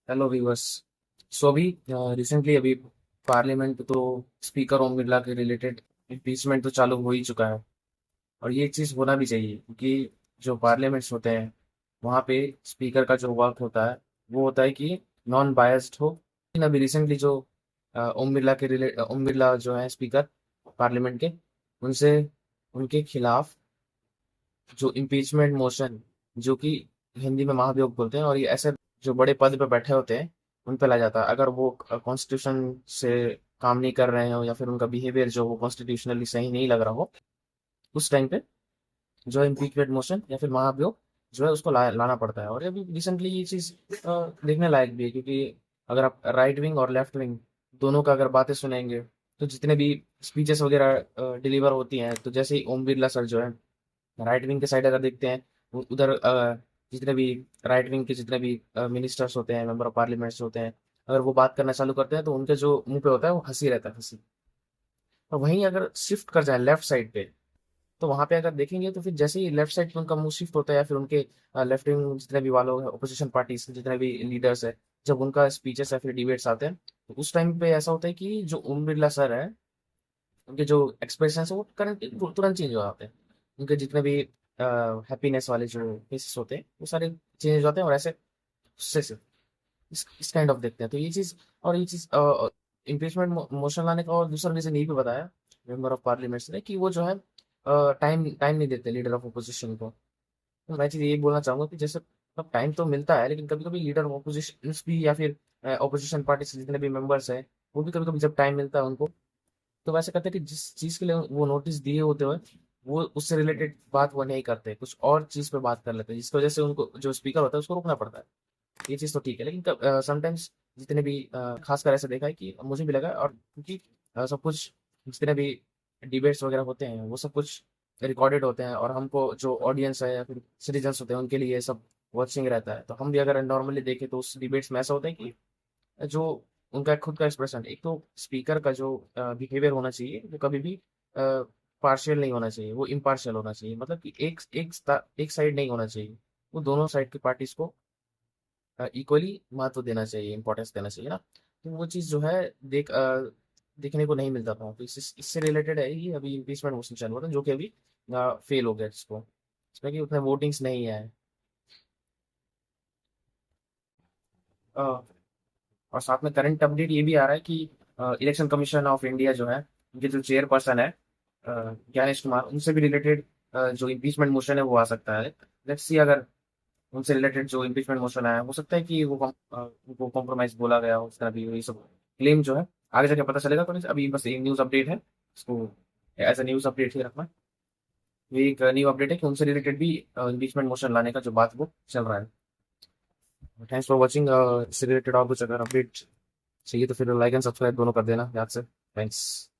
Hello viewers. सो अभी recently अभी parliament तो स्पीकर ओम बिरला के रिलेटेड इम्पीचमेंट तो चालू हो ही चुका है। और ये चीज़ होना भी चाहिए क्योंकि जो पार्लियामेंट्स होते हैं वहाँ पे स्पीकर का जो वर्क होता है वो होता है कि नॉन बायस्ड हो। लेकिन अभी रिसेंटली जो ओम बिरला जो है स्पीकर पार्लियामेंट के, उनसे उनके खिलाफ जो इम्पीचमेंट मोशन, जो कि हिंदी में महाभियोग बोलते हैं, और ये ऐसे जो बड़े पद पे बैठे होते हैं उन पे लाया जाता है। अगर वो कॉन्स्टिट्यूशन से काम नहीं कर रहे हो या फिर उनका बिहेवियर जो वो कॉन्स्टिट्यूशनली सही नहीं लग रहा हो, उस टाइम पे जो है इम्पीचमेंट मोशन या फिर महाभियोग जो है उसको लाना पड़ता है। और अभी रिसेंटली ये चीज़ देखने लायक भी है क्योंकि अगर आप राइट विंग और लेफ्ट विंग दोनों का अगर बातें सुनेंगे तो जितने भी स्पीचेस वगैरह डिलीवर होती हैं, तो जैसे ही ओम बिरला सर जो है राइट विंग के साइड अगर देखते हैं, उधर जितने भी राइट विंग के जितने भी मिनिस्टर्स होते हैं, मेंबर ऑफ पार्लियामेंट्स होते हैं, अगर वो बात करना चालू करते हैं तो उनके जो मुंह पे होता है वो हंसी रहता है, हंसी। और वहीं अगर शिफ्ट कर जाए लेफ्ट साइड पे, तो वहां पे अगर देखेंगे तो फिर जैसे ही लेफ्ट साइड पे उनका मुंह शिफ्ट होता है या फिर उनके लेफ्ट विंग जितने भी वालों अपोजिशन पार्टी जितने भी लीडर्स है, जब उनका स्पीचेस या फिर डिबेट्स आते हैं तो उस टाइम पे ऐसा होता है कि जो ओम बिरला सर है उनके जो एक्सप्रेशन है वो करंट तुरंत चेंज हो जाते हैं। उनके जितने भी हैप्पीनेस वाले जो फेसेस होते हैं वो सारे चेंज हो जाते हैं, और ऐसे गुस्से से इस काइंड ऑफ देखते हैं। तो ये चीज़, और ये चीज़ इम्पीचमेंट मोशन लाने का और दूसरा रीज़न ये भी बताया मेंबर ऑफ पार्लियामेंट ने कि वो जो है टाइम टाइम नहीं देते लीडर ऑफ अपोजिशन को। तो मैं चीज़ ये बोलना चाहूँगा कि जैसे अब टाइम तो मिलता है, लेकिन कभी कभी लीडर ऑफ अपोजिशन भी या फिर अपोजिशन पार्टी से जितने भी मेंबर्स हैं वो भी कभी कभी जब टाइम मिलता है उनको, तो वैसे करते हैं कि जिस चीज़ के लिए वो नोटिस दिए होते हुए वो उससे रिलेटेड बात वो नहीं करते, कुछ और चीज़ पे बात कर लेते हैं, जिसकी वजह से उनको जो स्पीकर होता है उसको रोकना पड़ता है। ये चीज़ तो ठीक है, लेकिन समटाइम्स जितने भी खासकर ऐसा देखा है कि मुझे भी लगा है, और क्योंकि सब कुछ जितने भी डिबेट्स वगैरह होते हैं वो सब कुछ रिकॉर्डेड होते हैं, और हमको जो ऑडियंस है या फिर सिटीजन्स होते हैं उनके लिए ये सब वॉचिंग रहता है। तो हम भी अगर नॉर्मली देखें तो उस डिबेट्स में ऐसा होता है कि जो उनका खुद का एक्सप्रेशन, एक तो स्पीकर का जो बिहेवियर होना चाहिए वो कभी भी पार्शियल नहीं होना चाहिए, वो इम्पार्शियल होना चाहिए। मतलब कि एक साइड नहीं होना चाहिए, वो दोनों साइड की पार्टीज को इक्वली महत्व देना चाहिए, इंपॉर्टेंस देना चाहिए ना। तो वो चीज़ जो है देखने को नहीं मिलता था। तो इससे रिलेटेड है ही अभी इम्पीचमेंट मोशन चल रहा था, जो कि अभी फेल हो गया, जिसको इसमें कि उतने वोटिंग्स नहीं है। अ, और साथ में करंट अपडेट ये भी आ रहा है कि इलेक्शन कमीशन ऑफ इंडिया जो है, उनके जो चेयरपर्सन है ज्ञानेश कुमार, उनसे भी रिलेटेड जो इम्पीचमेंट मोशन है वो आ सकता है। लेट्स सी, अगर उनसे रिलेटेड जो इम्पीचमेंट मोशन आया हो सकता है कि उनको कॉम्प्रोमाइज बोला गया हो, इस तरह भी ये सब क्लेम जो है आगे जाके पता चलेगा। तो अभी बस एक न्यूज़ अपडेट है, इसको एज अ न्यूज़ अपडेट ही रखना। ये एक न्यू अपडेट है कि उनसे रिलेटेड भी इम्पीचमेंट मोशन लाने का जो बात वो चल रहा है। Thanks for watching. इससे रिलेटेड और कुछ अगर अपडेट चाहिए तो फिर लाइक एंड सब्सक्राइब दोनों कर देना याद से। थैंक्स।